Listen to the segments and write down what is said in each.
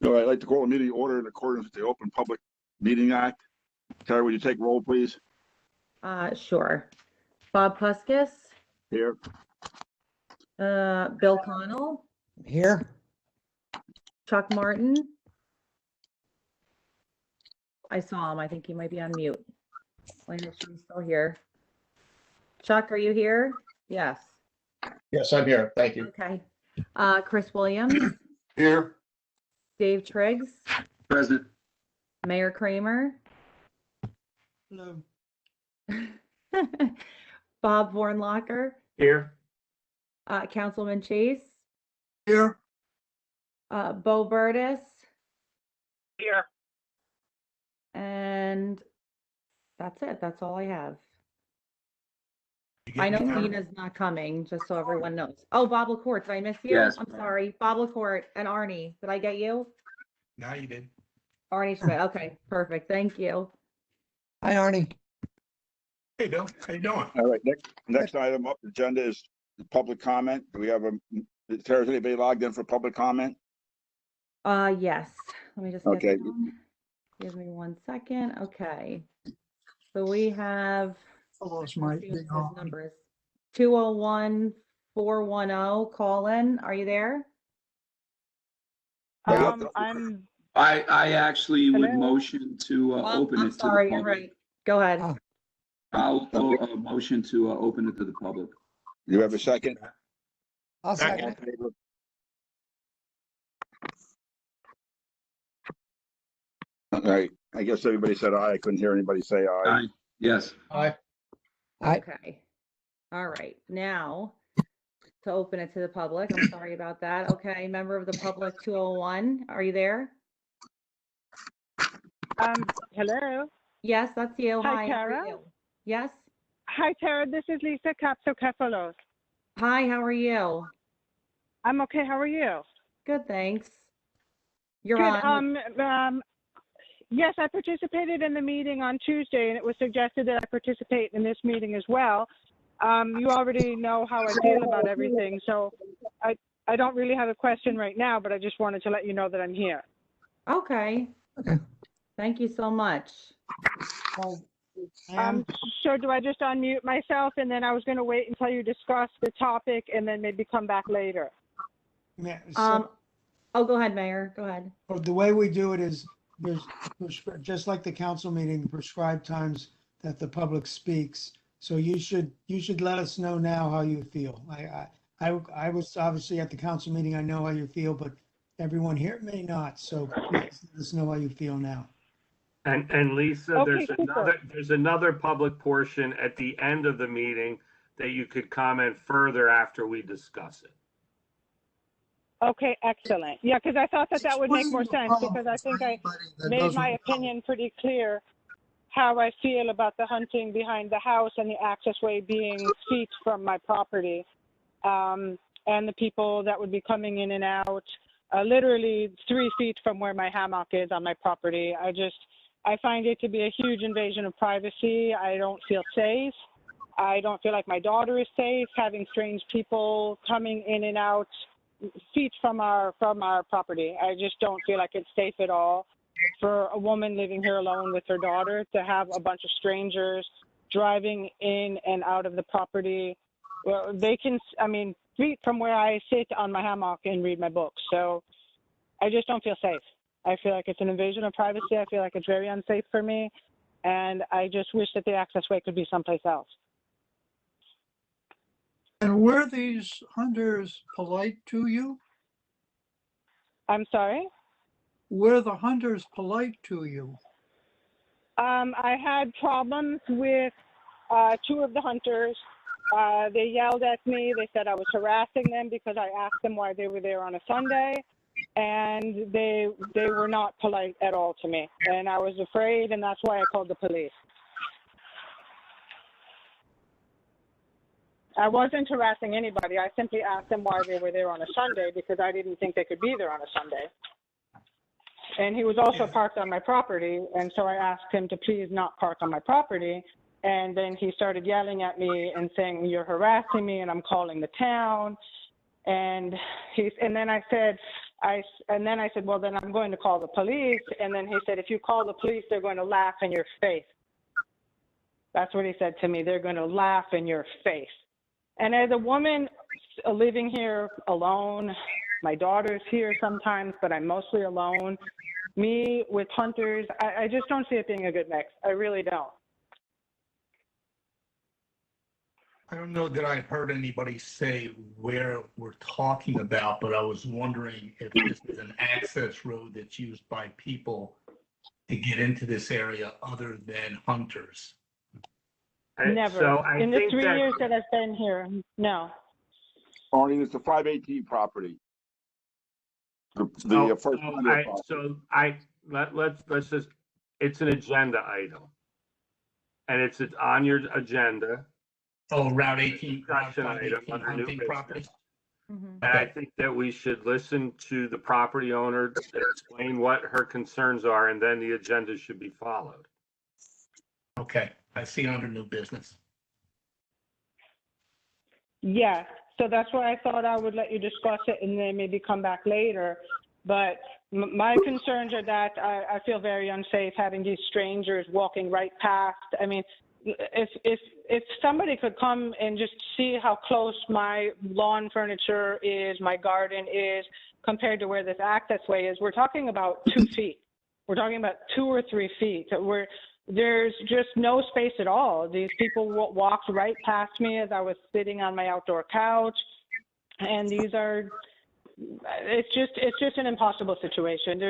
All right, I'd like to call a meeting order in accordance with the Open Public Meeting Act. Terry, would you take roll, please? Sure. Bob Puskis, Here. Bill Connell, Here. Chuck Martin. I saw him. I think he might be on mute. Let me make sure he's still here. Chuck, are you here? Yes. Yes, I'm here. Thank you. Okay. Chris Williams, Here. Dave Triggs, Present. Mayor Kramer, Hello. Bob Vornlocker, Here. Councilman Chase, Here. Bo Burtis, Here. and that's it. That's all I have. I know Nina's not coming, just so everyone knows. Oh, Bob LaCourt, did I miss you? Yes. I'm sorry. Bob LaCourt and Arnie, did I get you? Now you did. Arnie Schmidt. Okay, perfect. Thank you. Hi, Arnie. Hey, Bill. How you doing? All right, next item up the agenda is public comment. Do we have Terry, is anybody logged in for public comment? Yes. Let me just get Okay. them. Give me 1 second. Okay. So we have Almost let's see what this number is. 201-410, call in. Are you there? I actually would Hello? motion to open I'm it to sorry, the you're public. right. Go ahead. Oh. I'll motion to open it to the public. You have a second? I'll All second in it. favor? All right, I guess everybody said aye. I couldn't hear anybody say aye. Aye. Yes. Aye. Aye. Okay. All right. Now to open it to the public. I'm sorry about that. Okay. Member of the public 201. Are you there? Hello. Yes, that's you. Hi, How are Tara. you? Yes. Hi, Tara. This is Lisa Capso-Kefalos. Hi, how are you? I'm okay. How are you? Good, thanks. You're Good. on. Yes, I participated in the meeting on Tuesday, and it was suggested that I participate in this meeting as well. You already know how I feel about everything, so I don't really have a question right now, but I just wanted to let you know that I'm here. Okay. Okay. Thank you so much. So do I just unmute myself, and then I was going to wait until you discuss the topic and then maybe come back later? Oh, go ahead, Mayor. Go ahead. The way we do it is there's just like the council meeting, prescribed times that the public speaks. So you should let us know now how you feel. I was obviously at the council meeting. I know how you feel, but everyone here may not. So please let us know how you feel now. And Lisa, Okay, there's another public portion at the end of the meeting that you could comment further after we discuss it. Okay, excellent. Yeah, because I thought that would make more sense, because I think I made my opinion pretty clear how I feel about the hunting behind the house and the accessway being feet from my property, and the people that would be coming in and out, literally 3 feet from where my hammock is on my property. I find it to be a huge invasion of privacy. I don't feel safe. I don't feel like my daughter is safe having strange people coming in and out feet from our property. I just don't feel like it's safe at all for a woman living here alone with her daughter to have a bunch of strangers driving in and out of the property. Well, they can, feet from where I sit on my hammock and read my books. So I just don't feel safe. I feel like it's an invasion of privacy. I feel like it's very unsafe for me. And I just wish that the accessway could be someplace else. And were these hunters polite to you? I'm sorry? Were the hunters polite to you? I had problems with 2 of the hunters. They yelled at me. They said I was harassing them because I asked them why they were there on a Sunday. And they were not polite at all to me. And I was afraid, and that's why I called the police. I wasn't harassing anybody. I simply asked them why they were there on a Sunday because I didn't think they could be there on a Sunday. And he was also parked on my property, and so I asked him to please not park on my property. And then he started yelling at me and saying, "You're harassing me, and I'm calling the town." And then I said, And then I said, well, then I'm going to call the police. And then he said, if you call the police, they're going to laugh in your face. That's what he said to me. They're going to laugh in your face. And as a woman living here alone, my daughter's here sometimes, but I'm mostly alone. Me with hunters, I just don't see it being a good mix. I really don't. I don't know that I heard anybody say where we're talking about, but I was wondering if this is an access road that's used by people to get into this area other than hunters. Never. So I In the think 3 that- years that I've been here, no. Arnie, it's the 518 property. The Oh, first oh, hunter property. let's just, it's an agenda item. And it's on your agenda. Oh, Route 18, Route Discussion item 518 under new hunting business. properties? Mhm. And I think that we should listen to the property owner, explain what her concerns are, and then the agenda should be followed. Okay, I see it under new business. Yes, so that's why I thought I would let you discuss it and then maybe come back later. But my concerns are that I feel very unsafe having these strangers walking right past. I mean, if somebody could come and just see how close my lawn furniture is, my garden is, compared to where this access way is, we're talking about 2 feet. We're talking about 2 or 3 feet. There's just no space at all. These people walked right past me as I was sitting on my outdoor couch. And it's just an impossible situation.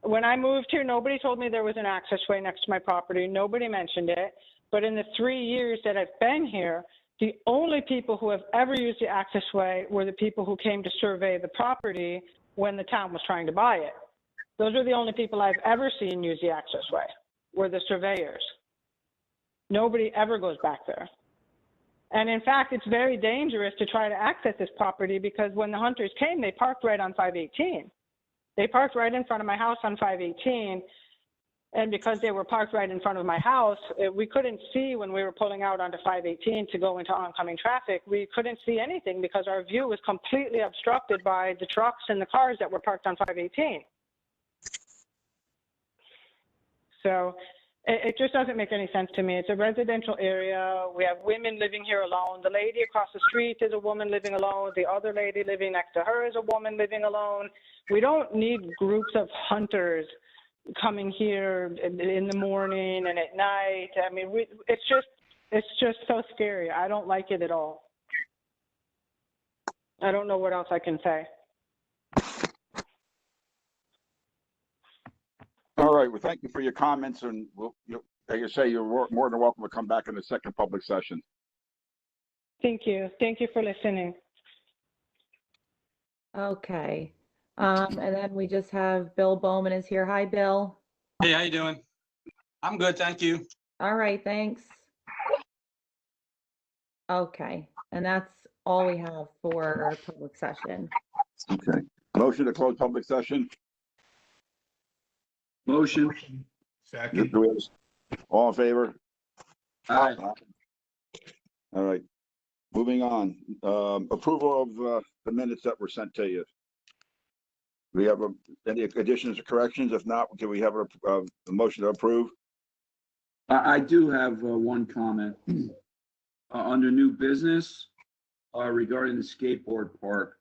When I moved here, nobody told me there was an access way next to my property. Nobody mentioned it. But in the 3 years that I've been here, the only people who have ever used the access way were the people who came to survey the property when the town was trying to buy it. Those are the only people I've ever seen use the access way, were the surveyors. Nobody ever goes back there. And in fact, it's very dangerous to try to access this property because when the hunters came, they parked right on 518. They parked right in front of my house on 518. And because they were parked right in front of my house, we couldn't see when we were pulling out onto 518 to go into oncoming traffic. We couldn't see anything because our view was completely obstructed by the trucks and the cars that were parked on 518. So it just doesn't make any sense to me. It's a residential area. We have women living here alone. The lady across the street is a woman living alone. The other lady living next to her is a woman living alone. We don't need groups of hunters coming here in the morning and at night. I mean, it's just so scary. I don't like it at all. I don't know what else I can say. All right, well, thank you for your comments, and like I say, you're more than welcome to come back in the second public session. Thank you. Thank you for listening. Okay. And then we just have Bill Bowman is here. Hi, Bill. Hey, how you doing? I'm good, thank you. All right, thanks. Okay, and that's all we have for our public session. Okay. Motion to close public session. Motion. Second. All in favor? Aye. All right. Moving on. Approval of the minutes that were sent to you. Do we have any additions or corrections? If not, do we have a motion to approve? I do have one comment. Under new business, regarding the skateboard park,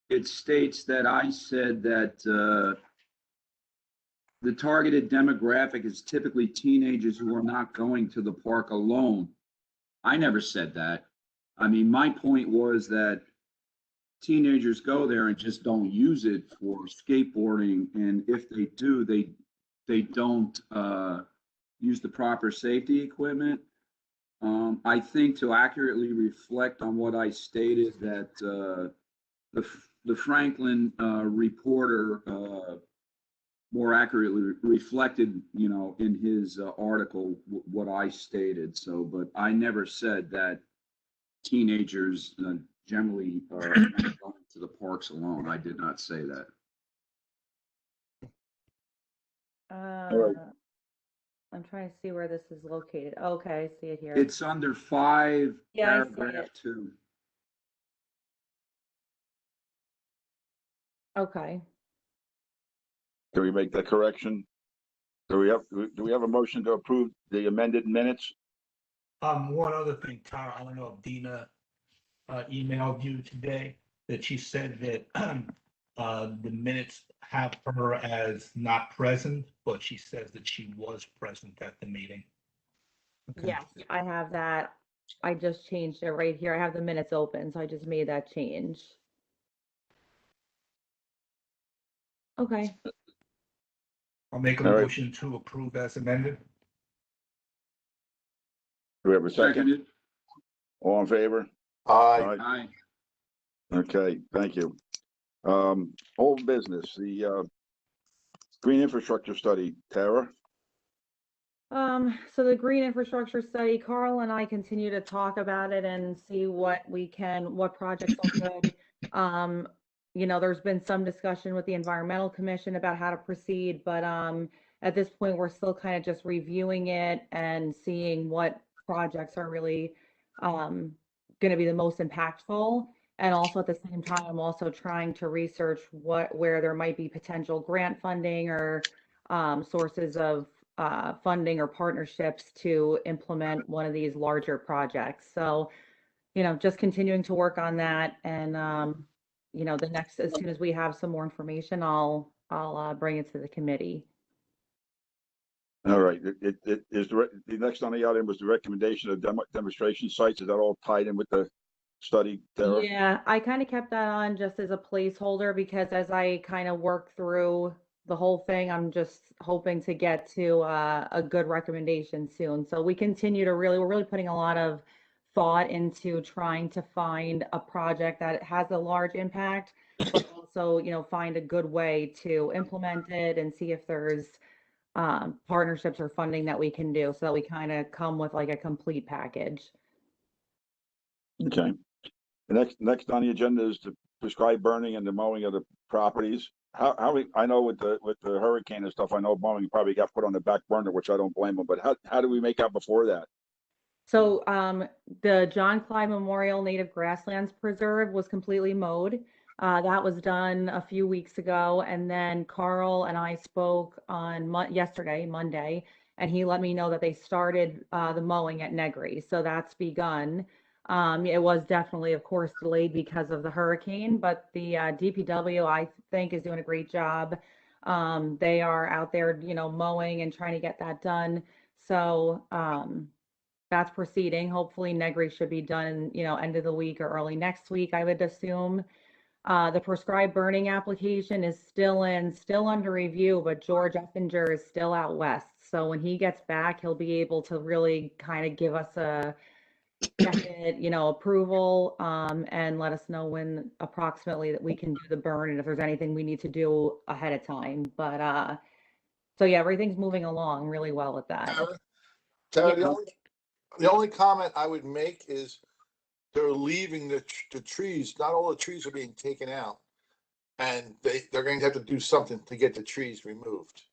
it states that I said that the targeted demographic is typically teenagers who are not going to the park alone. I never said that. I mean, my point was that teenagers go there and just don't use it for skateboarding, and if they do, they don't use the proper safety equipment. I think to accurately reflect on what I stated, that the Franklin reporter more accurately reflected, in his article what I stated. So, but I never said that teenagers generally are not going to the parks alone. I did not say that. right. I'm trying to see where this is located. Okay, I see it here. It's under 5, Yeah, I see paragraph it. 2. Okay. Can we make that correction? Do we have a motion to approve the amended minutes? One other thing, Tara, I don't know if Dina emailed you today, that she said that the minutes have her as not present, but she says that she was present at the meeting. Okay. Yes, I have that. I just changed it right here. I have the minutes open, so I just made that change. Okay. I'll make a All right. motion to approve as amended. Do we have a second? Seconded. All in favor? Aye. Aye. Okay, thank you. Old business, the green infrastructure study, Tara? So the green infrastructure study, Carl and I continue to talk about it and see what projects are good. There's been some discussion with the Environmental Commission about how to proceed, but at this point, we're still kind of just reviewing it and seeing what projects are really going to be the most impactful. And also at the same time, I'm also trying to research where there might be potential grant funding or sources of funding or partnerships to implement one of these larger projects. So, just continuing to work on that. And, as soon as we have some more information, I'll bring it to the committee. All right, it is the next on the item was the recommendation of demonstration sites. Is that all tied in with the study, Tara? Yeah, I kind of kept that on just as a placeholder because as I kind of work through the whole thing, I'm just hoping to get to a good recommendation soon. So we're really putting a lot of thought into trying to find a project that has a large impact, but also, find a good way to implement it and see if there's partnerships or funding that we can do so that we kind of come with like a complete package. Okay. The next on the agenda is to prescribe burning and the mowing of the properties. I know with the hurricane and stuff, I know mowing probably got put on the back burner, which I don't blame them, but how do we make out before that? So the John Clyde Memorial Native Grasslands Preserve was completely mowed. That was done a few weeks ago. And then Carl and I spoke on Monday, and he let me know that they started the mowing at Negri. So that's begun. It was definitely, of course, delayed because of the hurricane, but the DPW, I think, is doing a great job. They are out there, mowing and trying to get that done. So that's proceeding. Hopefully Negri should be done, end of the week or early next week, I would assume. The prescribed burning application is still under review, but George Effinger is still out west. So when he gets back, he'll be able to really kind of give us a definite, approval, and let us know when approximately that we can do the burn and if there's anything we need to do ahead of time. But so yeah, everything's moving along really well with that. Tara, Yeah. the only comment I would make is they're leaving the trees. Not all the trees are being taken out, and they're going to have to do something to get the trees removed.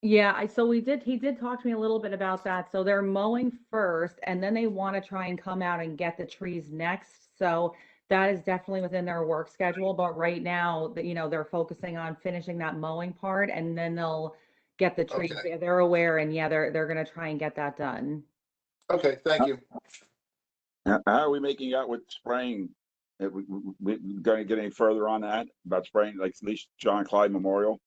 Yeah, he did talk to me a little bit about that. So they're mowing first and then they want to try and come out and get the trees next. So that is definitely within their work schedule. But right now, they're focusing on finishing that mowing part and then they'll get the trees. Okay. They're aware and yeah, they're going to try and get that done. Okay, thank you. How are we making out with spraying? We going to get any further on that about spraying, like at least John Clyde Memorial?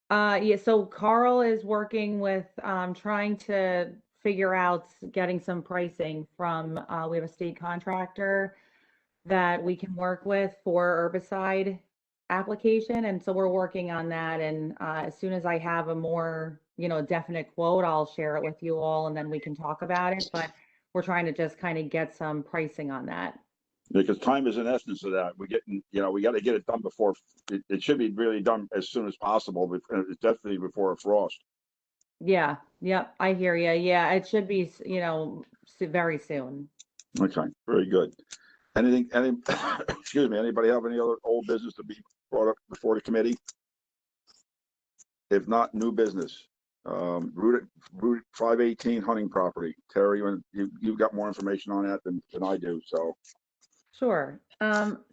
Yeah, so Carl is working with trying to figure out getting some pricing from we have a state contractor that we can work with for herbicide application, and so we're working on that, and as soon as I have a more definite quote, I'll share it with you all and then we can talk about it, but we're trying to just kind of get some pricing on that. Because time is an essence of that. We got to get it done before it should be really done as soon as possible. But it's definitely before a frost. Yeah, yep, I hear you. Yeah, it should be, very soon. Okay, very good. Excuse me, anybody have any other old business to be brought up before the committee? If not, new business. Route 518 hunting property. Terry, you've got more information on that than I do, so. Sure.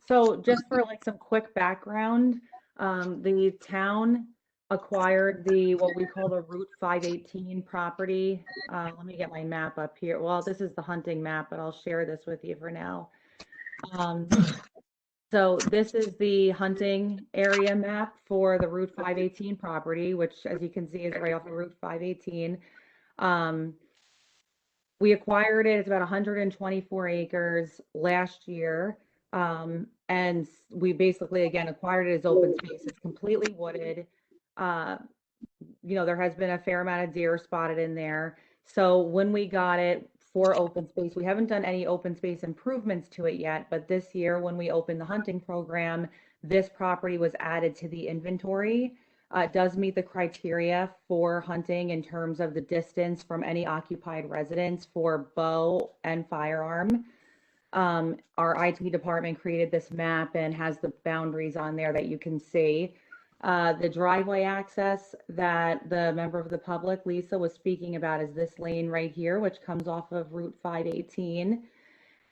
So just for like some quick background, The town acquired what we call the Route 518 property. Let me get my map up here. Well, this is the hunting map, but I'll share this with you for now. So this is the hunting area map for the Route 518 property, which, as you can see, is right off of Route 518. We acquired it. It's about 124 acres last year. And we basically, again, acquired it as open space. It's completely wooded. There has been a fair amount of deer spotted in there. So when we got it for open space, we haven't done any open space improvements to it yet, but this year when we opened the hunting program, this property was added to the inventory. It does meet the criteria for hunting in terms of the distance from any occupied residence for bow and firearm. Our IT department created this map and has the boundaries on there that you can see. The driveway access that the member of the public, Lisa, was speaking about is this lane right here, which comes off of Route 518.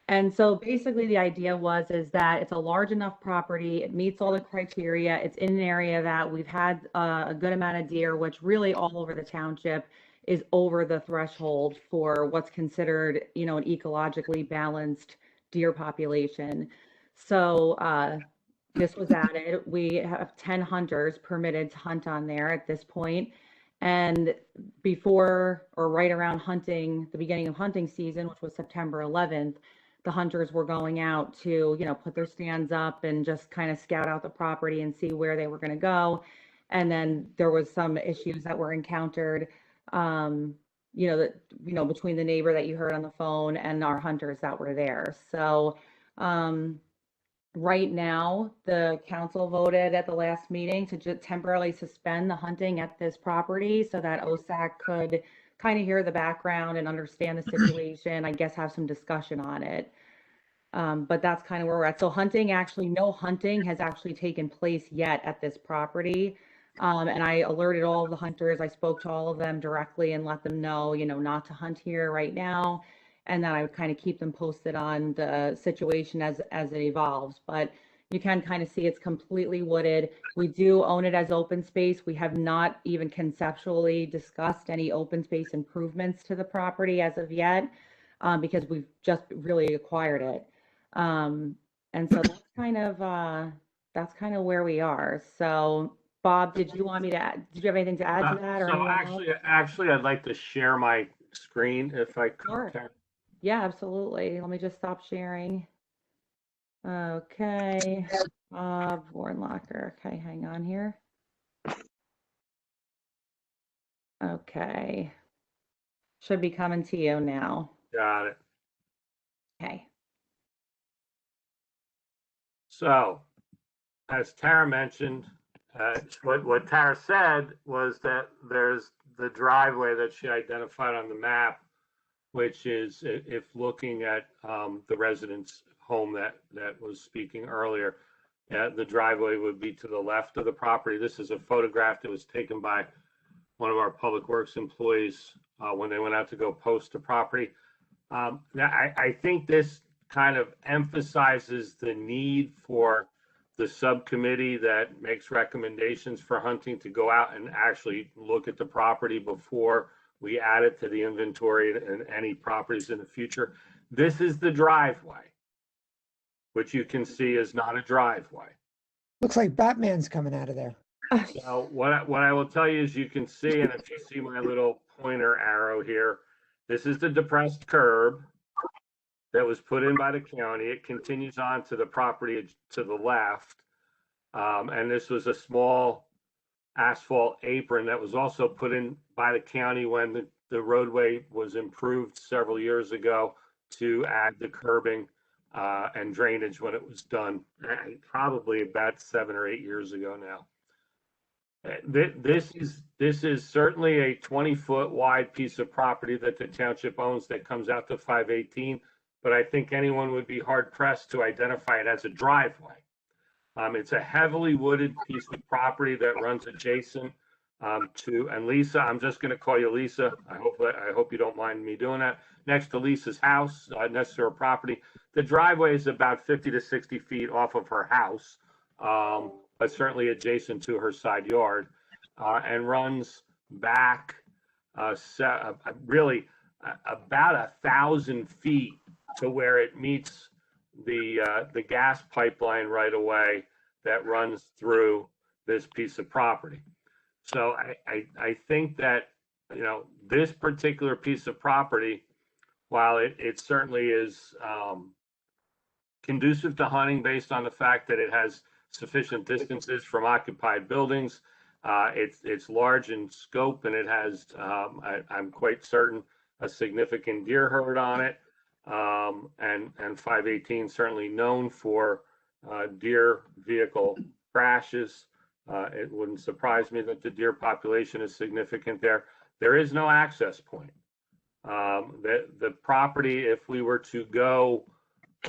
And so basically the idea is that it's a large enough property, it meets all the criteria, it's in an area that we've had a good amount of deer, which really all over the township is over the threshold for what's considered, an ecologically balanced deer population. So this was added. We have 10 hunters permitted to hunt on there at this point. And before or right around the beginning of hunting season, which was September 11th, the hunters were going out to, put their stands up and just kind of scout out the property and see where they were going to go. And then there was some issues that were encountered, between the neighbor that you heard on the phone and our hunters that were there. So, right now, the council voted at the last meeting to just temporarily suspend the hunting at this property so that OSAC could kind of hear the background and understand the situation, I guess have some discussion on it. But that's kind of where we're at. So no hunting has actually taken place yet at this property. And I alerted all of the hunters. I spoke to all of them directly and let them know, not to hunt here right now. And that I would kind of keep them posted on the situation as it evolves. But you can kind of see it's completely wooded. We do own it as open space. We have not even conceptually discussed any open space improvements to the property as of yet, because we've just really acquired it. And so that's kind of where we are. So Bob, did you have anything to add to that? Or So anyone else? actually, I'd like to share my screen if I could. Sure. Yeah, absolutely. Let me just stop sharing. Okay. Bob Warnlocker. Okay, hang on here. Okay. Should be coming to you now. Got it. Okay. So, as Tara mentioned, what Tara said was that there's the driveway that she identified on the map, which is, if looking at the resident's home that was speaking earlier, the driveway would be to the left of the property. This is a photograph that was taken by one of our Public Works employees when they went out to go post the property. Now, I think this kind of emphasizes the need for the subcommittee that makes recommendations for hunting to go out and actually look at the property before we add it to the inventory and any properties in the future. This is the driveway, which you can see is not a driveway. Looks like Batman's coming out of there. So what I will tell you is you can see, and if you see my little pointer arrow here, this is the depressed curb that was put in by the county. It continues on to the property to the left. And this was a small asphalt apron that was also put in by the county when the roadway was improved several years ago to add the curbing and drainage when it was done, probably about 7 or 8 years ago now. This is certainly a 20-foot wide piece of property that the township owns that comes out to 518, but I think anyone would be hard pressed to identify it as a driveway. It's a heavily wooded piece of property that runs adjacent to, and Lisa, I'm just going to call you Lisa. I hope you don't mind me doing that. Next to Lisa's house, next to her property. The driveway is about 50 to 60 feet off of her house. but certainly adjacent to her side yard, and runs back really about 1,000 feet to where it meets the gas pipeline right away that runs through this piece of property. So I think that, you know, this particular piece of property, while it certainly is conducive to hunting based on the fact that it has sufficient distances from occupied buildings, it's large in scope, and it has, I'm quite certain, a significant deer herd on it. And 518 certainly known for deer vehicle crashes. It wouldn't surprise me that the deer population is significant there. There is no access point. The property, if we were to go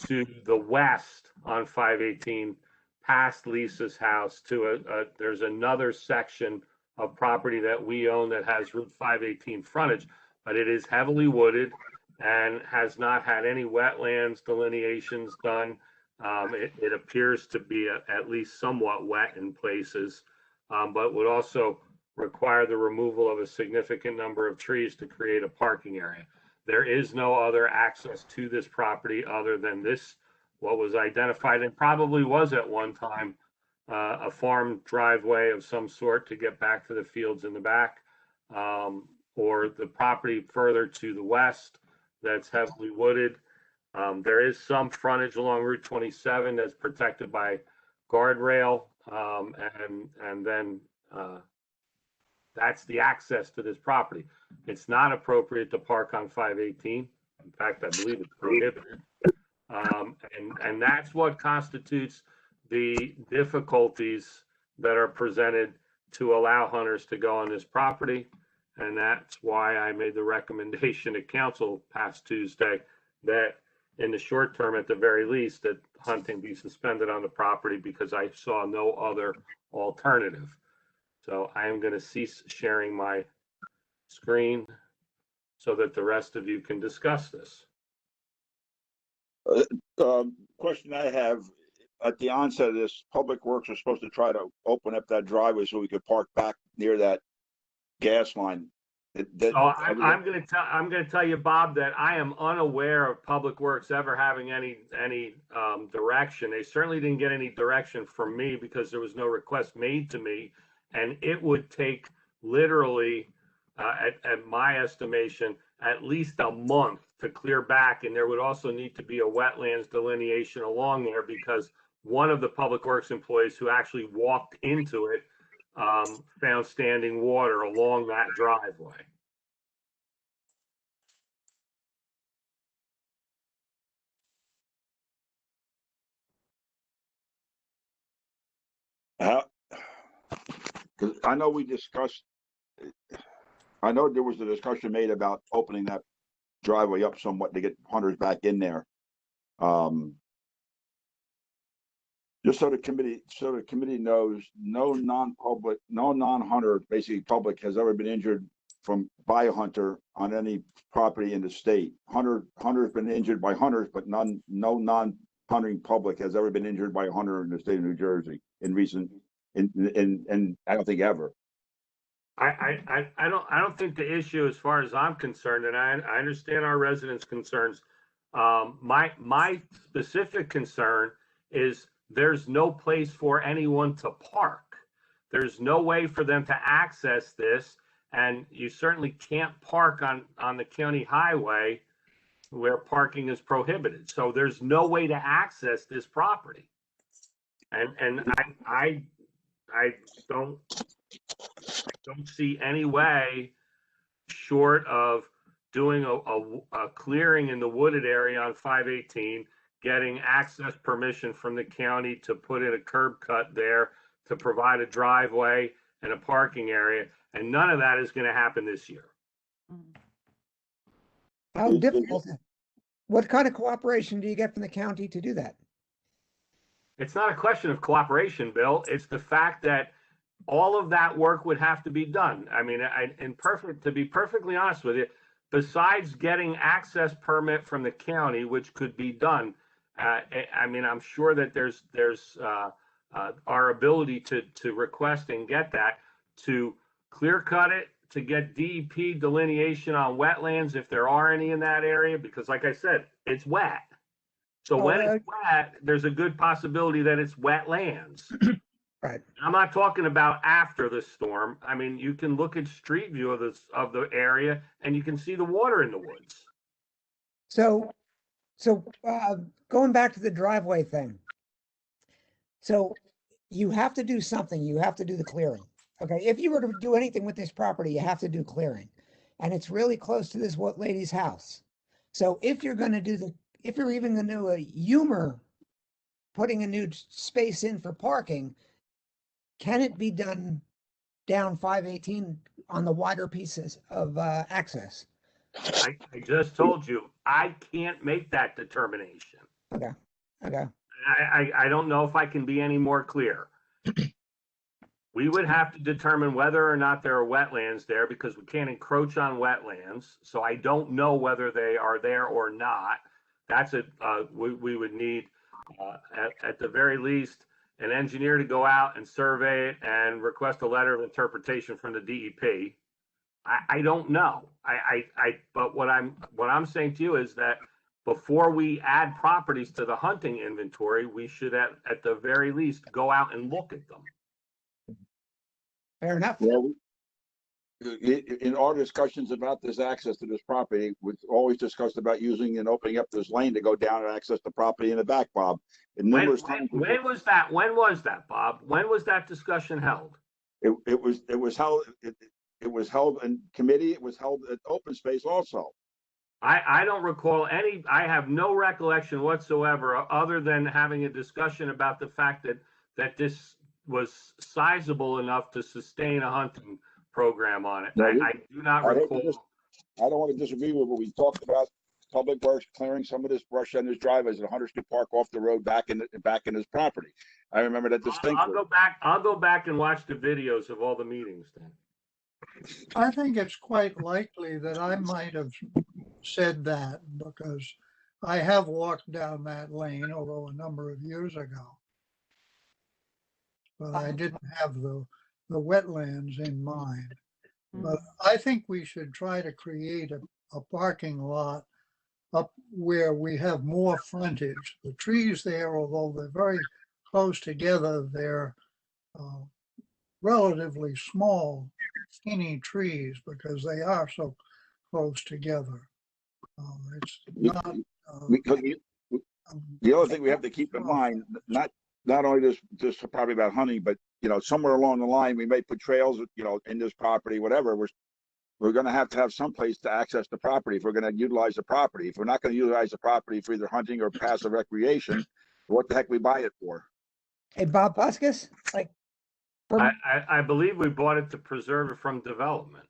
to the west on 518, past Lisa's house to there's another section of property that we own that has Route 518 frontage, but it is heavily wooded and has not had any wetlands delineations done. It appears to be at least somewhat wet in places, but would also require the removal of a significant number of trees to create a parking area. There is no other access to this property other than this, what was identified and probably was at one time a farm driveway of some sort to get back to the fields in the back, or the property further to the west that's heavily wooded. There is some frontage along Route 27 that's protected by guardrail, and then that's the access to this property. It's not appropriate to park on 518. In fact, I believe it's prohibited. And that's what constitutes the difficulties that are presented to allow hunters to go on this property. And that's why I made the recommendation to council past Tuesday that in the short term, at the very least, that hunting be suspended on the property, because I saw no other alternative. So I am going to cease sharing my screen so that the rest of you can discuss this. Question I have, at the onset of this, Public Works was supposed to try to open up that driveway so we could park back near that gas line. So I'm going to tell you, Bob, that I am unaware of Public Works ever having any direction. They certainly didn't get any direction from me because there was no request made to me, and it would take literally, at my estimation, at least a month to clear back, and there would also need to be a wetlands delineation along there, because one of the Public Works employees who actually walked into it found standing water along that driveway. Because I know we discussed, I know there was a discussion made about opening that driveway up somewhat to get hunters back in there. Just so the committee knows, no non-public, no non-hunter, basically public, has ever been injured by a hunter on any property in the state. Hunter's been injured by hunters, but no non-hunting public has ever been injured by a hunter in the state of New Jersey in recent, and I don't think ever. I don't think the issue, as far as I'm concerned, and I understand our residents' concerns. My specific concern is there's no place for anyone to park. There's no way for them to access this, and you certainly can't park on the county highway where parking is prohibited. So there's no way to access this property, and I don't see any way short of doing a clearing in the wooded area on 518, getting access permission from the county to put in a curb cut there to provide a driveway and a parking area. And none of that is going to happen this year. How difficult? What kind of cooperation do you get from the county to do that? It's not a question of cooperation, Bill. It's the fact that all of that work would have to be done. I mean, to be perfectly honest with you, besides getting access permit from the county, which could be done, I mean, I'm sure that there's our ability to request and get that, to clear cut it, to get DEP delineation on wetlands if there are any in that area, because like I said, it's wet. So when it's wet, there's a good possibility that it's wetlands. Right. I'm not talking about after the storm. I mean, you can look at street view of the area and you can see the water in the woods. So going back to the driveway thing. So you have to do something. You have to do the clearing. Okay. If you were to do anything with this property, you have to do clearing. And it's really close to this lady's house. So if you're going to do if you're even going to do a humor, putting a new space in for parking, can it be done down 518 on the wider pieces of access? I just told you, I can't make that determination. Okay. Okay. I don't know if I can be any more clear. We would have to determine whether or not there are wetlands there because we can't encroach on wetlands. So I don't know whether they are there or not. That's we would need, at the very least, an engineer to go out and survey it and request a letter of interpretation from the DEP. I don't know. But what I'm saying to you is that before we add properties to the hunting inventory, we should at the very least go out and look at them. Fair enough. Well, in our discussions about this access to this property, we've always discussed about using and opening up this lane to go down and access the property in the back, Bob. And numerous times. When was that? When was that, Bob? When was that discussion held? It was held in committee. It was held at open space also. I don't recall any, I have no recollection whatsoever other than having a discussion about the fact that this was sizable enough to sustain a hunting program on it. I do not recall. I don't want to disagree with what we talked about. Public Works clearing some of this brush on his driveways at Hunter Street Park off the road back in his property. I remember that distinctly. I'll go back and watch the videos of all the meetings then. I think it's quite likely that I might have said that because I have walked down that lane, although a number of years ago. But I didn't have the wetlands in mind. But I think we should try to create a parking lot up where we have more frontage. The trees there, although they're very close together, they're relatively small, skinny trees because they are so close together. It's not. Because the other thing we have to keep in mind, not only this probably about hunting, but somewhere along the line we may put trails, in this property, whatever. We're going to have some place to access the property if we're going to utilize the property. If we're not going to utilize the property for either hunting or passive recreation, what the heck we buy it for? Hey, Bob Buskis, I believe we bought it to preserve it from development.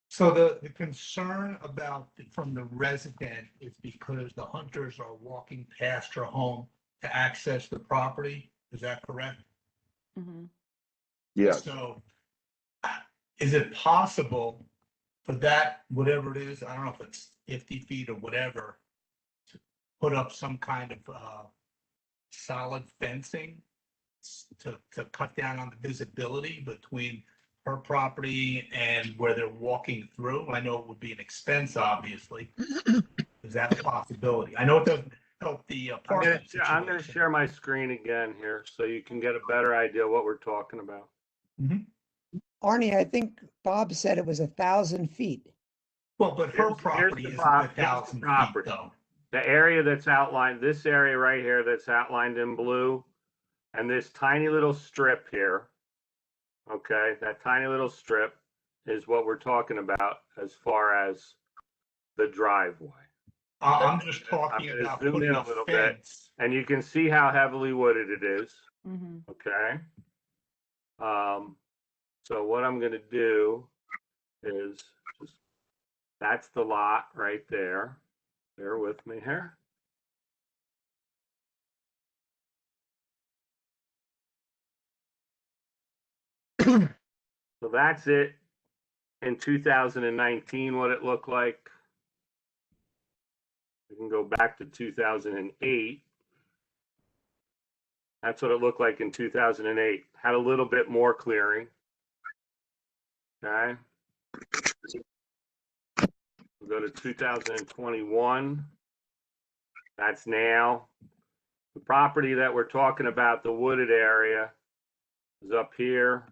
So the concern from the resident is because the hunters are walking past your home to access the property. Is that correct? Mm-hmm. Yes. So is it possible for that, whatever it is, I don't know if it's 50 feet or whatever, to put up some kind of solid fencing to cut down on the visibility between her property and where they're walking through? I know it would be an expense, obviously. Is that a possibility? I know it doesn't help the parking situation. I'm going to share my screen again here so you can get a better idea of what we're talking about. Mm-hmm. Arnie, I think Bob said it was 1,000 feet. Well, but her property is 1,000 feet, though. The area that's outlined, this area right here that's outlined in blue, and this tiny little strip here, okay, that tiny little strip is what we're talking about as far as the driveway. I'm just talking about putting a little fence. And you can see how heavily wooded it is. Mm-hmm. Okay. So what I'm going to do is that's the lot right there. Bear with me here. So that's it in 2019, what it looked like. We can go back to 2008. That's what it looked like in 2008. Had a little bit more clearing. Okay. We'll go to 2021. That's now. The property that we're talking about, the wooded area, is up here.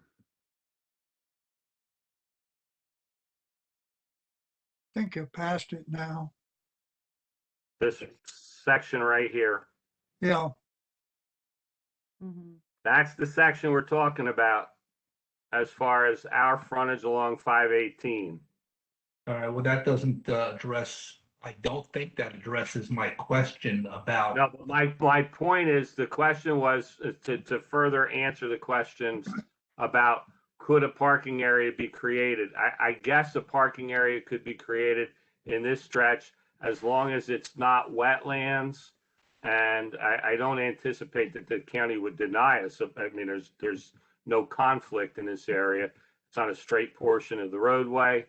I think you're past it now. This section right here. Yeah, Mhm. That's the section we're talking about as far as our frontage along 518. All right, well, that doesn't address, I don't think that addresses my question about. No, but my point is, the question was to further answer the questions about could a parking area be created? I guess a parking area could be created in this stretch as long as it's not wetlands. And I don't anticipate that the county would deny us. I mean, there's no conflict in this area. It's on a straight portion of the roadway.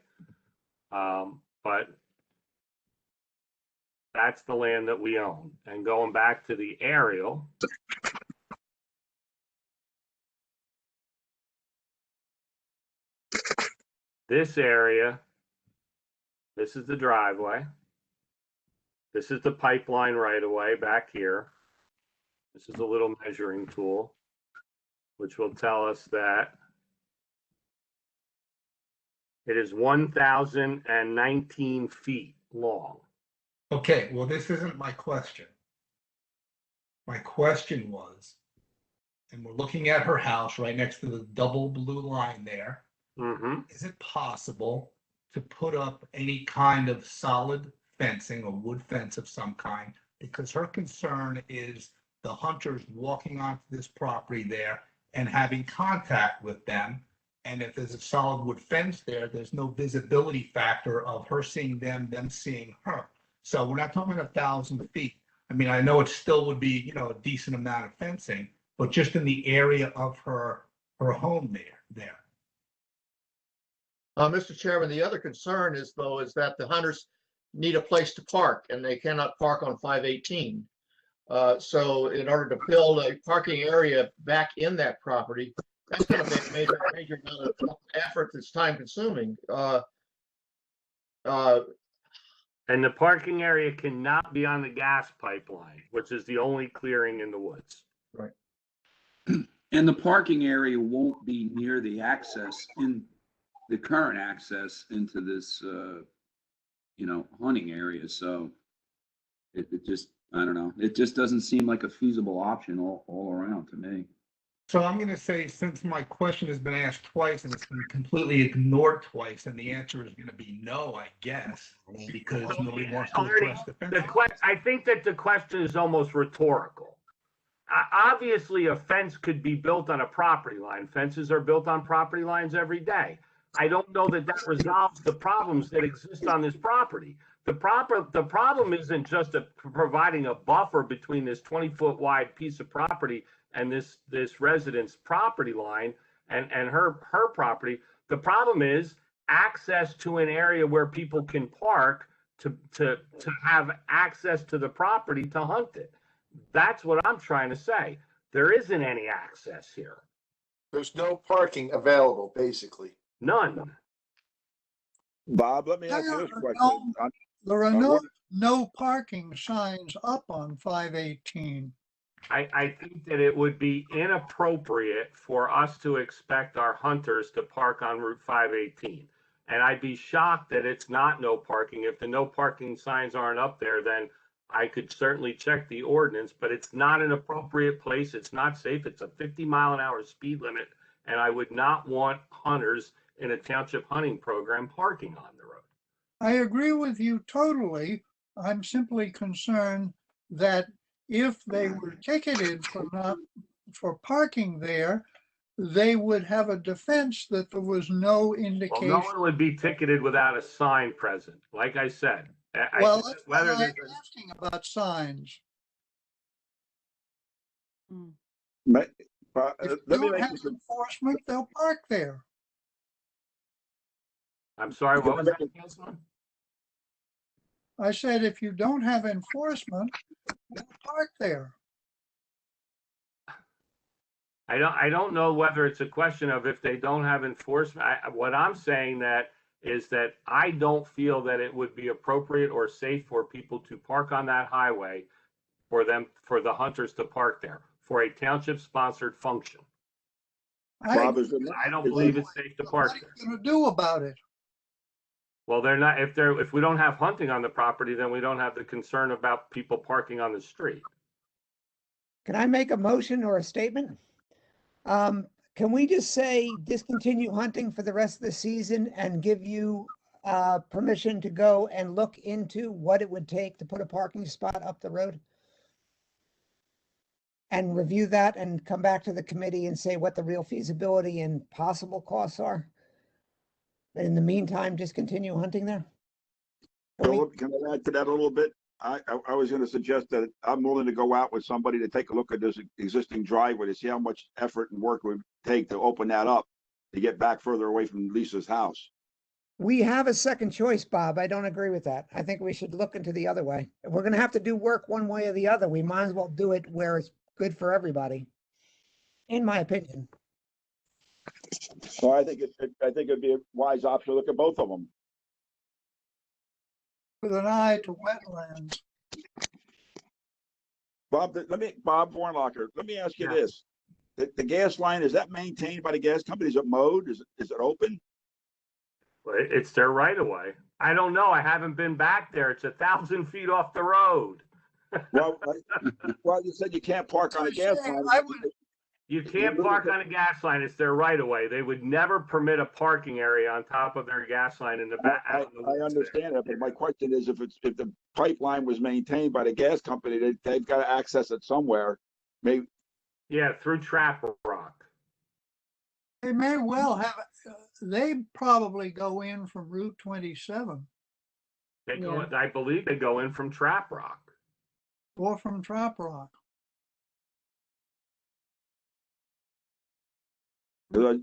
But that's the land that we own. And going back to the aerial, this area, this is the driveway. This is the pipeline right away back here. This is a little measuring tool, which will tell us that it is 1,019 feet long. Okay, well, this isn't my question. My question was, and we're looking at her house right next to the double blue line there. Mm-hmm. Is it possible to put up any kind of solid fencing or wood fence of some kind? Because her concern is the hunters walking onto this property there and having contact with them. And if there's a solid wood fence there, there's no visibility factor of her seeing them, them seeing her. So we're not talking 1,000 feet. I mean, I know it still would be, a decent amount of fencing, but just in the area of her home there. Mr. Chairman, the other concern is that the hunters need a place to park and they cannot park on 518. So in order to build a parking area back in that property, that's going to be a major amount of effort that's time consuming. And the parking area cannot be on the gas pipeline, which is the only clearing in the woods. Right. And the parking area won't be near the access in the current access into this, hunting area. So it just, I don't know. It just doesn't seem like a feasible option all around to me. So I'm going to say, since my question has been asked twice and it's been completely ignored twice, and the answer is going to be no, I guess, because nobody wants to address the fence. I think that the question is almost rhetorical. Obviously, a fence could be built on a property line. Fences are built on property lines every day. I don't know that resolves the problems that exist on this property. The problem isn't just providing a buffer between this 20-foot wide piece of property and this resident's property line and her property. The problem is access to an area where people can park to have access to the property to hunt it. That's what I'm trying to say. There isn't any access here. There's no parking available, basically. None. Bob, let me ask you this question. There are no parking signs up on 518. I think that it would be inappropriate for us to expect our hunters to park on Route 518. And I'd be shocked that it's not no parking. If the no parking signs aren't up there, then I could certainly check the ordinance, but it's not an appropriate place. It's not safe. It's a 50-mile-an-hour speed limit. And I would not want hunters in a township hunting program parking on the road. I agree with you totally. I'm simply concerned that if they were ticketed for parking there, they would have a defense that there was no indication. Well, no one would be ticketed without a sign present. Like I said, Well, that's why I'm asking about signs. Let If me you don't make have this. enforcement, they'll park there. I'm sorry, what was that, Councilman? I said, if you don't have enforcement, don't park there. I don't know whether it's a question of if they don't have enforcement. What I'm saying that is that I don't feel that it would be appropriate or safe for people to park on that highway for the hunters to park there for a township sponsored function. Bob, I don't believe it's safe to park What are there. you gonna do about it? Well, they're not, if we don't have hunting on the property, then we don't have the concern about people parking on the street. Can I make a motion or a statement? Can we just say discontinue hunting for the rest of the season and give you permission to go and look into what it would take to put a parking spot up the road? And review that and come back to the committee and say what the real feasibility and possible costs are? But in the meantime, just continue hunting there? Philip, can I add to that a little bit? I was gonna suggest that I'm willing to go out with somebody to take a look at this existing driveway to see how much effort and work it would take to open that up to get back further away from Lisa's house. We have a second choice, Bob. I don't agree with that. I think we should look into the other way. If we're gonna have to do work one way or the other, we might as well do it where it's good for everybody, in my opinion. So I think it'd be a wise option to look at both of them. With an eye to wetlands. Bob Warnlocker, let me ask you this. The gas line, is that maintained by the gas company? Is it mowed? Is it open? Well, it's their right of way. I don't know. I haven't been back there. It's 1,000 feet off the road. Well, you said you can't park on a gas line. You can't park on a gas line. It's their right of way. They would never permit a parking area on top of their gas line in the back. I understand that, but my question is, if the pipeline was maintained by the gas company, they've got to access it somewhere. Maybe. Yeah, through Trap Rock. They may well have, they probably go in from Route 27 They go. I believe they go in from Trap Rock. or from Trap Rock.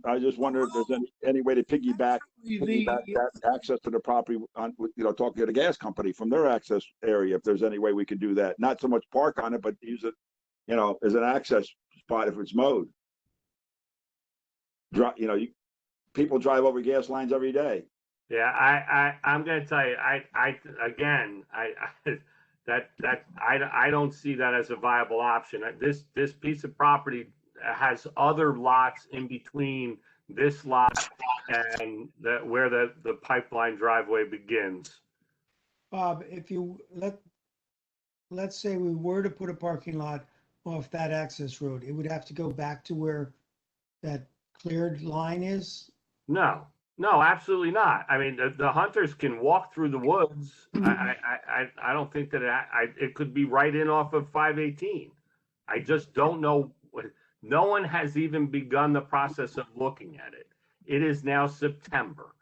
I just wonder if there's any way to piggyback that access to the property on, talking to the gas company from their access area, if there's any way we could do that. Not so much park on it, but use it, as an access spot if it's mowed. People drive over gas lines every day. Yeah, I'm going to tell you, I don't see that as a viable option. This piece of property has other lots in between this lot and where the pipeline driveway begins. Bob, if you let's say we were to put a parking lot off that access road, it would have to go back to where that cleared line is? No, absolutely not. I mean, the hunters can walk through the woods. I don't think that it could be right in off of 518. I just don't know. No one has even begun the process of looking at it. It is now September.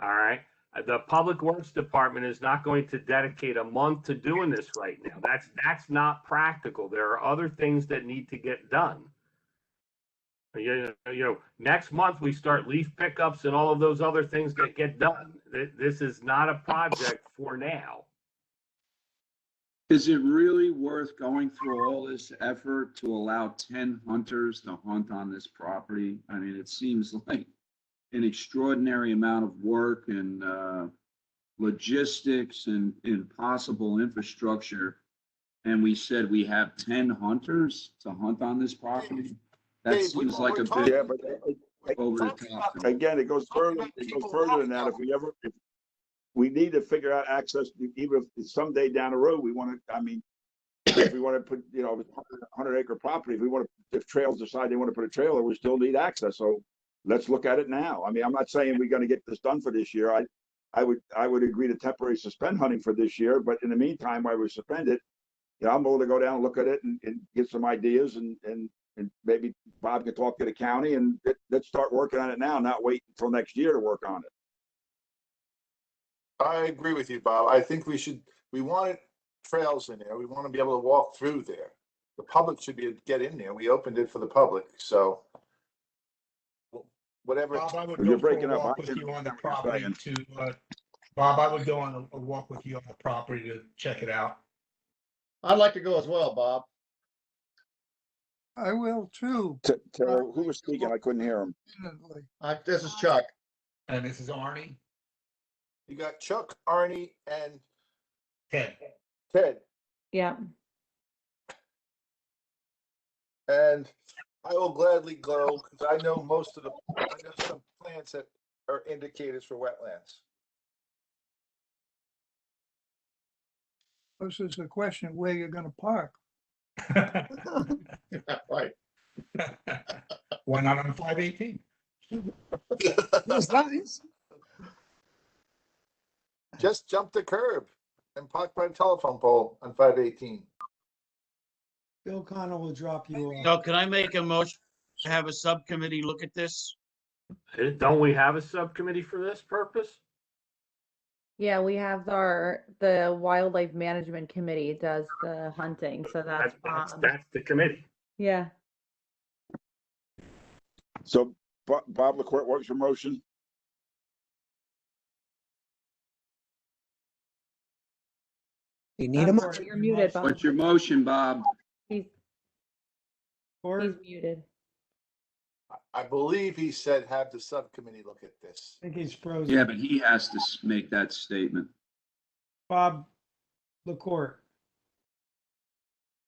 All right. The Public Works Department is not going to dedicate a month to doing this right now. That's not practical. There are other things that need to get done. Next month we start leaf pickups and all of those other things that get done. This is not a project for now. Is it really worth going through all this effort to allow 10 hunters to hunt on this property? I mean, it seems like an extraordinary amount of work and logistics and possible infrastructure. And we said we have 10 hunters to hunt on this property. That seems like a bit over the top. Again, it goes further than that. If we need to figure out access, even if someday down the road, if we want to put, 100-acre property, if trails decide they want to put a trailer, we still need access. So let's look at it now. I mean, I'm not saying we're going to get this done for this year. I would agree to temporarily suspend hunting for this year, but in the meantime, while we suspend it, I'm willing to go down and look at it and get some ideas and maybe Bob can talk to the county and let's start working on it now, not wait until next year to work on it. I agree with you, Bob. I think we wanted trails in there. We want to be able to walk through there. The public should get in there. We opened it for the public. So whatever. Bob, I would You're go for breaking a up. walk with you on the property Bob, I would go on a walk with you on the property to check it out. I'd like to go as well, Bob. I will too. Tara, who was speaking? I couldn't hear him. Definitely. This is Chuck. And this is Arnie. You got Chuck, Arnie, and Ted. Ted. Yeah. And I will gladly go because I know some plants that are indicators for wetlands. This is the question of where you're gonna park. Right. Why not on 518? There's signs. Just jump the curb and park by the telephone pole on 518. Bill Connell will drop you off. So can I make a motion to have a subcommittee look at this? Don't we have a subcommittee for this purpose? Yeah, we have the Wildlife Management Committee does the hunting, so that's Bob. That's the committee. Yeah. So Bob LaCourt, what was your motion? You need a Sorry, motion. you're muted, Bob. What's your motion, Bob? He's Or muted. I believe he said have the subcommittee look at this. I think he's frozen. Yeah, but he has to make that statement. Bob LaCourt.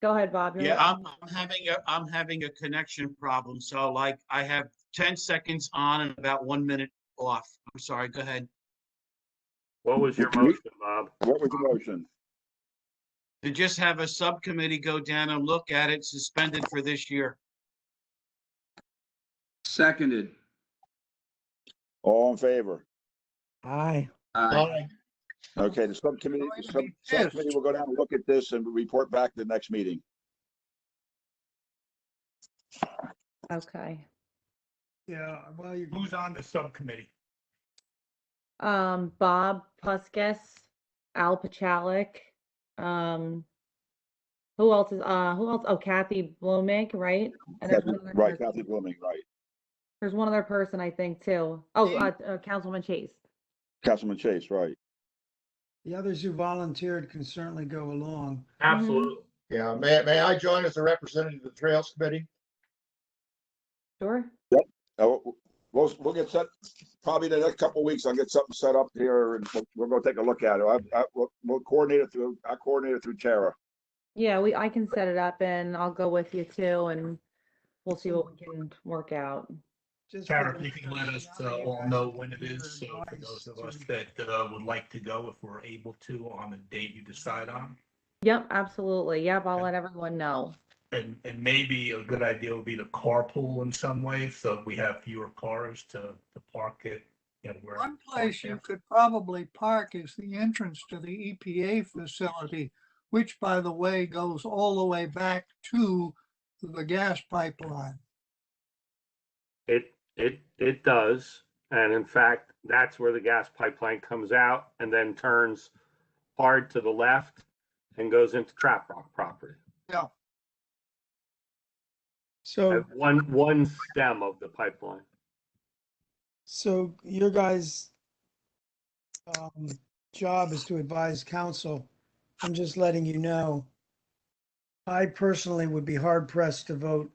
Go ahead, Bob. You're Yeah, listening. I'm having a connection problem. So like I have 10 seconds on and about 1 minute off. I'm sorry. Go ahead. What was your motion, Bob? What was your motion? To just have a subcommittee go down and look at it, suspended for this year. Seconded. All in favor? Aye. Aye. Okay, the subcommittee will go down and look at this and report back to the next meeting. Okay. Yeah, well, you Who's on the subcommittee? Bob Puskis, Al Pachalik, who else? Oh, Kathy Blumig, right? And there's one other Right, person. Kathy Blooming, right. There's one other person, I think, too. Oh, Councilman Chase. Councilman Chase, right. the others who volunteered can certainly go along. Absolutely. Yeah, may I join as a representative of the Trails Committee? Sure. We'll get set, probably the next couple of weeks, I'll get something set up here and we'll go take a look at it. We'll coordinate it I'll coordinate it through Tara. Yeah, I can set it up and I'll go with you too, and we'll see what we can work out. Just Tara, for if you the can let us record, all know when it is, your so for advice those of us to- that would like to go, if we're able to, on the date you decide on. Yep, absolutely. Yep, I'll let everyone know. And maybe a good idea would be to carpool in some way, so we have fewer cars to park it, where. One place you could probably park is the entrance to the EPA facility, which, by the way, goes all the way back to the gas pipeline. It does. And in fact, that's where the gas pipeline comes out and then turns hard to the left and goes into Trap Rock property. Yeah. So, One stem of the pipeline. so your guys' job is to advise council. I'm just letting you know. I personally would be hard pressed to vote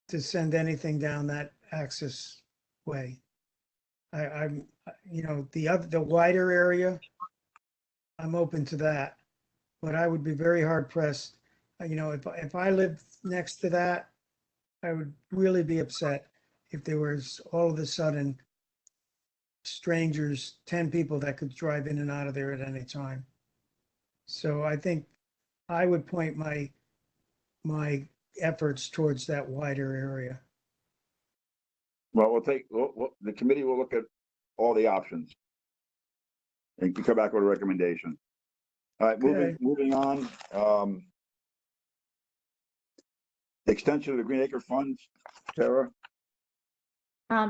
to send anything down that access way. I'm, the wider area, I'm open to that, but I would be very hard pressed. If I lived next to that, I would really be upset if there was all of a sudden strangers, 10 people that could drive in and out of there at any time. So I think I would point my efforts towards that wider area. Well, the committee will look at all the options and come back with a recommendation. All right, Okay. moving on. Extension of the Green Acre funds, Tara?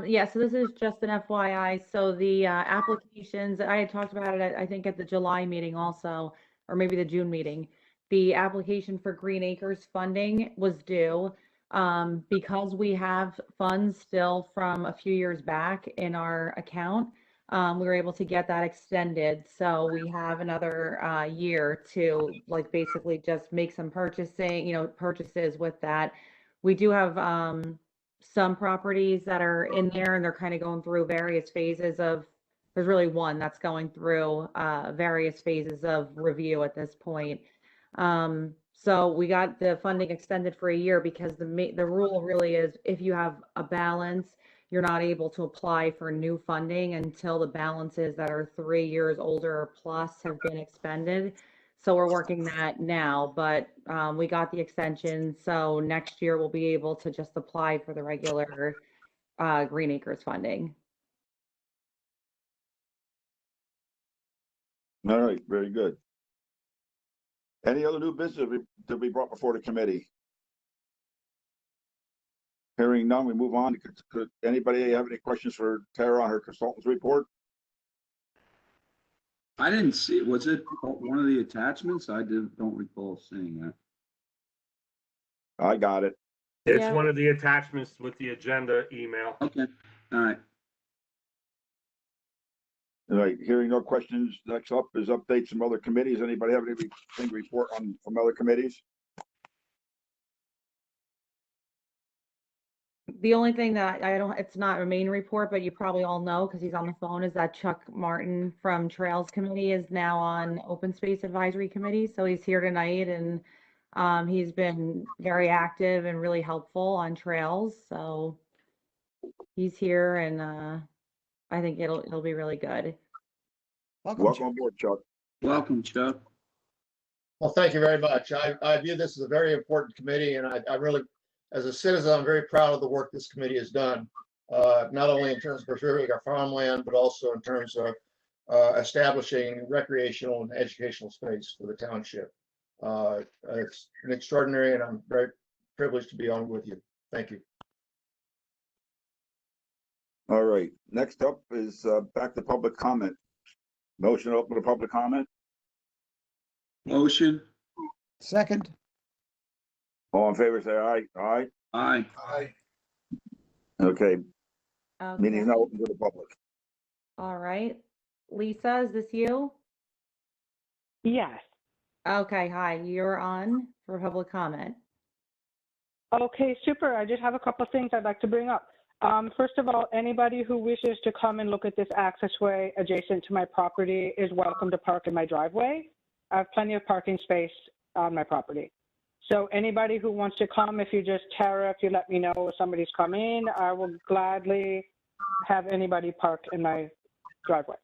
Yeah, so this is just an FYI. So the applications, I had talked about it, I think at the July meeting also, or maybe the June meeting. The application for Green Acres funding was due. Because we have funds still from a few years back in our account, we were able to get that extended. So we have another year to like basically just make some purchases with that. We do have some properties that are in there and they're kind of going through various phases of, there's really one that's going through various phases of review at this point. So we got the funding extended for a year because the rule really is if you have a balance, you're not able to apply for new funding until the balances that are 3 years older or plus have been expended. So we're working that now, but we got the extension. So next year we'll be able to just apply for the regular Green Acres funding. All right, very good. Any other new business to be brought before the committee? Hearing none, we move on. Could anybody have any questions for Tara on her consultant's report? I didn't see, was it one of the attachments? Don't recall seeing that. I got it. It's Yeah. one of the attachments with the agenda email. Okay, all right. All right, hearing no questions, next up is updates from other committees. Anybody have anything to report on from other committees? The only thing that it's not a main report, but you probably all know because he's on the phone, is that Chuck Martin from Trails Committee is now on Open Space Advisory Committee. So he's here tonight and he's been very active and really helpful on trails. So he's here and I think it'll be really good. Welcome aboard, Chuck. Welcome, Chuck. Well, thank you very much. I view this as a very important committee, and I really, as a citizen, I'm very proud of the work this committee has done, not only in terms of preserving our farmland, but also in terms of establishing recreational and educational space for the township. It's an extraordinary, and I'm very privileged to be on with you. Thank you. All right, next up is back to public comment. Motion to open to public comment. Motion. Second. All in favor, say aye. Aye. Aye. Aye. Okay, Okay. meeting is now open to the public. All right. Lisa, is this you? Yes. Okay, hi, you're on for public comment. Okay, super. I just have a couple of things I'd like to bring up. First of all, anybody who wishes to come and look at this accessway adjacent to my property is welcome to park in my driveway. I have plenty of parking space on my property. So anybody who wants to come, if you let me know if somebody's coming, I will gladly have anybody park in my driveway.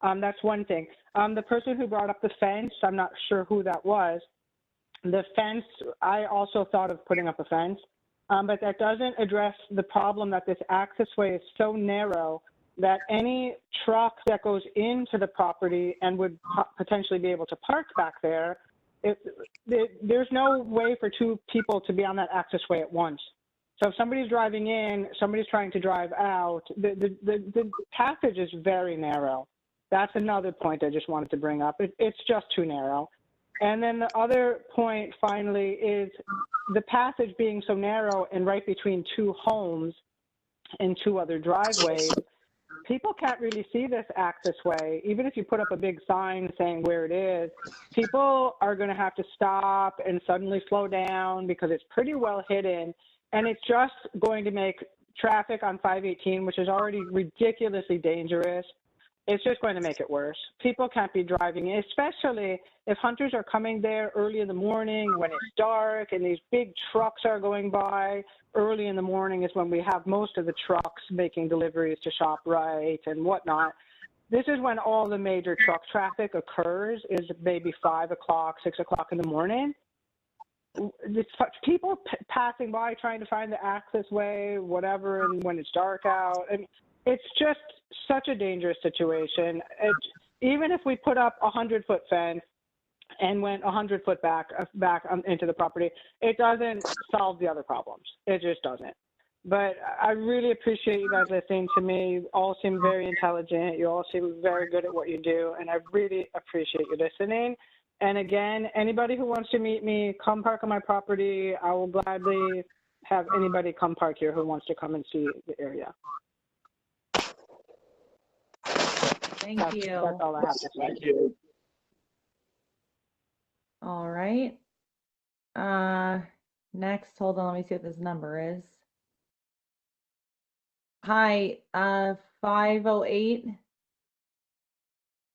That's one thing. The person who brought up the fence, I'm not sure who that was. The fence, I also thought of putting up a fence. But that doesn't address the problem that this accessway is so narrow that any truck that goes into the property and would potentially be able to park back there, there's no way for two people to be on that accessway at once. So if somebody's driving in, somebody's trying to drive out, the passage is very narrow. That's another point I just wanted to bring up. It's just too narrow. And then the other point, finally, is the passage being so narrow and right between two homes and two other driveways, people can't really see this accessway. Even if you put up a big sign saying where it is, people are going to have to stop and suddenly slow down because it's pretty well hidden. And it's just going to make traffic on 518, which is already ridiculously dangerous, it's just going to make it worse. People can't be driving, especially if hunters are coming there early in the morning when it's dark and these big trucks are going by. Early in the morning is when we have most of the trucks making deliveries to ShopRite and whatnot. This is when all the major truck traffic occurs, is maybe 5 o'clock, 6 o'clock in the morning. People passing by trying to find the access way, whatever, and when it's dark out. And it's just such a dangerous situation. Even if we put up a 100-foot fence and went 100 foot back into the property, it doesn't solve the other problems. It just doesn't. But I really appreciate you guys listening to me. You all seem very intelligent. You all seem very good at what you do, and I really appreciate you listening. And again, anybody who wants to meet me, come park on my property. I will gladly have anybody come park here who wants to come and see the area. Thank That's you. all I have to say. Thank you. All right. Next, hold on, let me see what this number is. Hi, 508.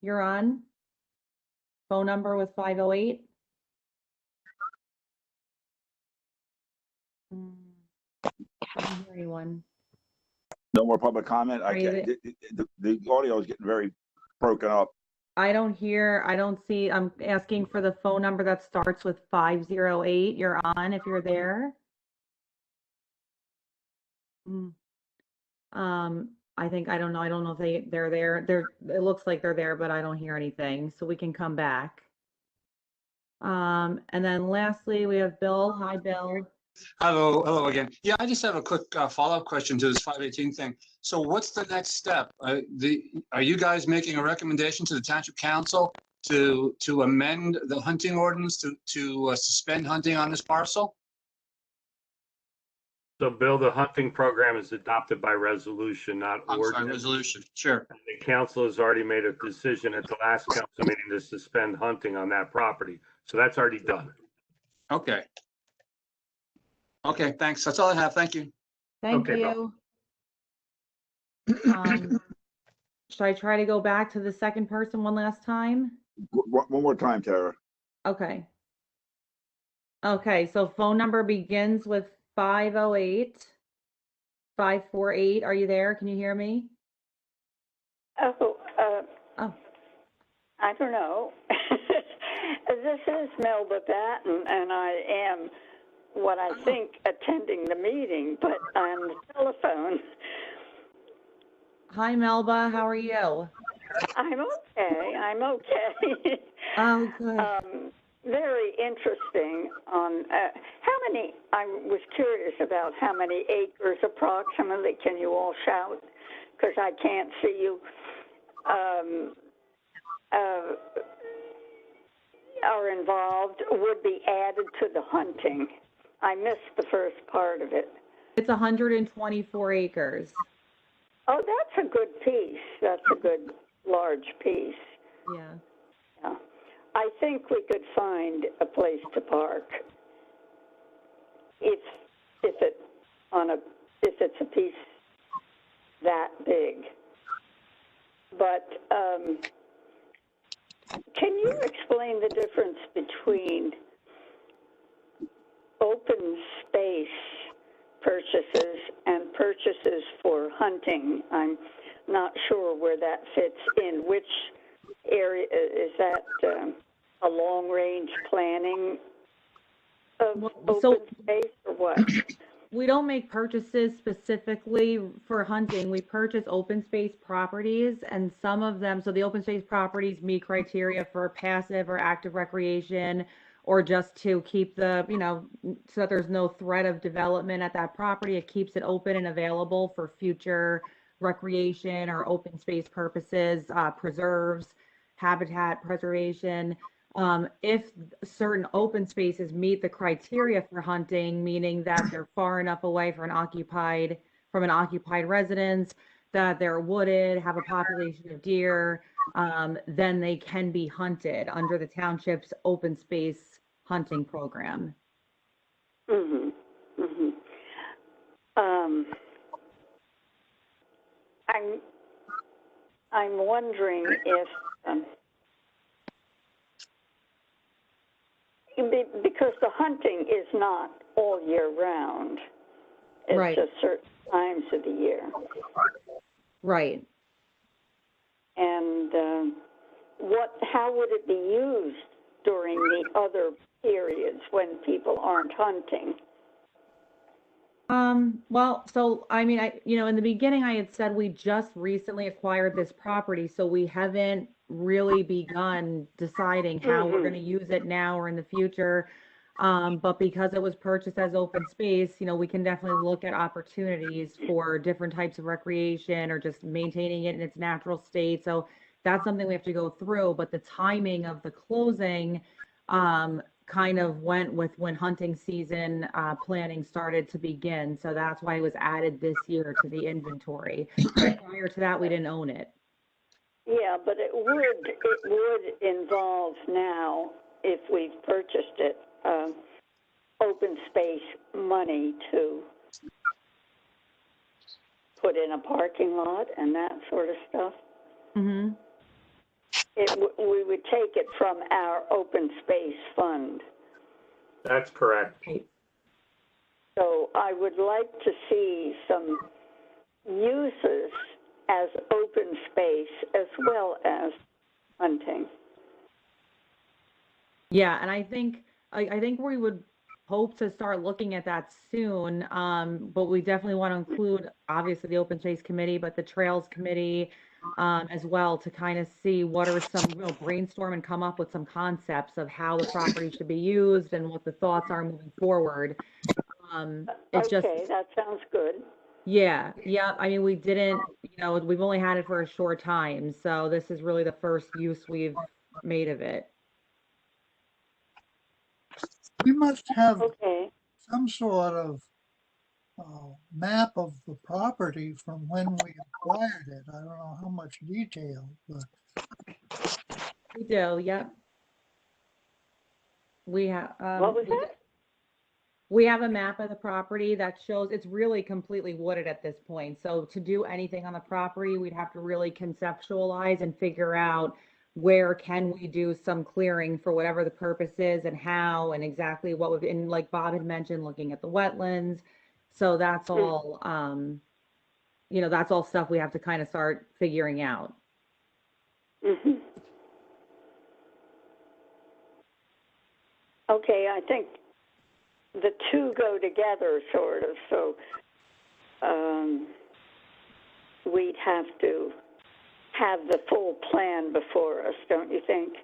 You're on. Phone number with 508. I don't hear anyone. No more public comment? I Are you can't, the audio is getting very broken up. I don't see, I'm asking for the phone number that starts with 508. You're on if you're there. I don't know if they're there. It looks like they're there, but I don't hear anything, so we can come back. And then lastly, we have Bill. Hi, Bill. Hello again. Yeah, I just have a quick follow-up question to this 518 thing. So what's the next step? Are you guys making a recommendation to the Township Council to amend the hunting ordinance to suspend hunting on this parcel? So Bill, the hunting program is adopted by resolution, not I'm sorry, ordinance. resolution. Sure. And the council has already made a decision at the last council meeting to suspend hunting on that property. So that's already done. Okay. Okay, thanks. That's all I have. Thank you. Thank Okay, you. Should I try to go back to the second person one last time? One more time, Tara. Okay. Okay, so phone number begins with 508. 548. Are you there? Can you hear me? Oh, Oh. I don't know. This is Melba Batten, and I am what I think attending the meeting, but on the telephone. Hi, Melba. How are you? I'm okay. Oh, good. Very interesting on how many, I was curious about how many acres approximately, can you all shout? Because I can't see you. Are involved, would be added to the hunting. I missed the first part of it. It's 124 acres. Oh, that's a good piece. That's a good large piece. Yeah. I think we could find a place to park if it's a piece that big. But can you explain the difference between open space purchases and purchases for hunting? I'm not sure where that fits in. Which area is that? A long-range planning of open space or what? We don't make purchases specifically for hunting. We purchase open space properties, and some of them, so the open space properties meet criteria for passive or active recreation, or just to keep the, so that there's no threat of development at that property. It keeps it open and available for future recreation or open space purposes, preserves, habitat preservation. If certain open spaces meet the criteria for hunting, meaning that they're far enough away from an occupied residence, that they're wooded, have a population of deer, then they can be hunted under the township's open space hunting program. Mm-hmm. Mm-hmm. I'm wondering if because the hunting is not all year round. It's right. Just certain times of the year. Right. And how would it be used during the other periods when people aren't hunting? Well, so, I mean, in the beginning I had said we just recently acquired this property, so we haven't really begun deciding how we're going to use it now or in the future. But because it was purchased as open space, we can definitely look at opportunities for different types of recreation or just maintaining it in its natural state. So that's something we have to go through, but the timing of the closing, kind of went with when hunting season planning started to begin. So that's why it was added this year to the inventory. Prior to that, we didn't own it. Yeah, but it would involve now, if we've purchased it, open space money to put in a parking lot and that sort of stuff. Mm-hmm. We would take it from our open space fund. That's correct. So I would like to see some uses as open space as well as hunting. Yeah, and I think we would hope to start looking at that soon. But we definitely want to include obviously the Open Space Committee, but the Trails Committee as well, to kind of see what are some, brainstorm and come up with some concepts of how the property should be used and what the thoughts are moving forward. It's just, Okay, that sounds good. yeah. I mean, we didn't, we've only had it for a short time, so this is really the first use we've made of it. We must have Okay. some sort of map of the property from when we acquired it. I don't know how much detail, but We do, yep. We have, What was that? we have a map of the property that shows it's really completely wooded at this point. So to do anything on the property, we'd have to really conceptualize and figure out where can we do some clearing for whatever the purpose is and how and exactly what would, and like Bob had mentioned, looking at the wetlands. So that's all, that's all stuff we have to kind of start figuring out. Mm-hmm. Okay, I think the two go together, sort of. So we'd have to have the full plan before us, don't you think?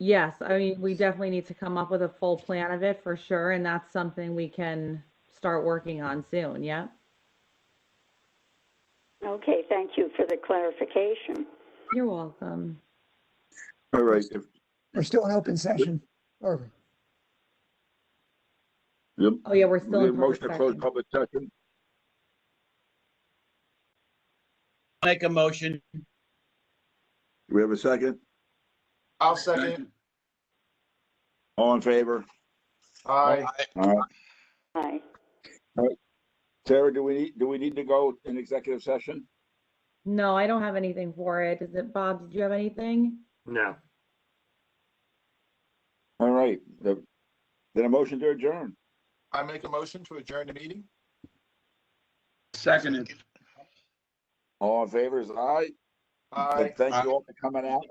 Yes, I mean, we definitely need to come up with a full plan of it for sure, and that's something we can start working on soon, yeah? Okay, thank you for the clarification. You're welcome. All right. We're still in open session. Or Yep. Oh, yeah, we're still We in have a motion to close session. public session. Make a motion. Do we have a second? I'll second. All in favor? Aye. All right. Hi. Sarah, do we need to go in executive session? No, I don't have anything for it. Is it, Bob, did you have anything? No. All right. Then a motion to adjourn. I make a motion to adjourn the meeting. Seconded. All in favor is aye. Aye. Thank you all for coming out.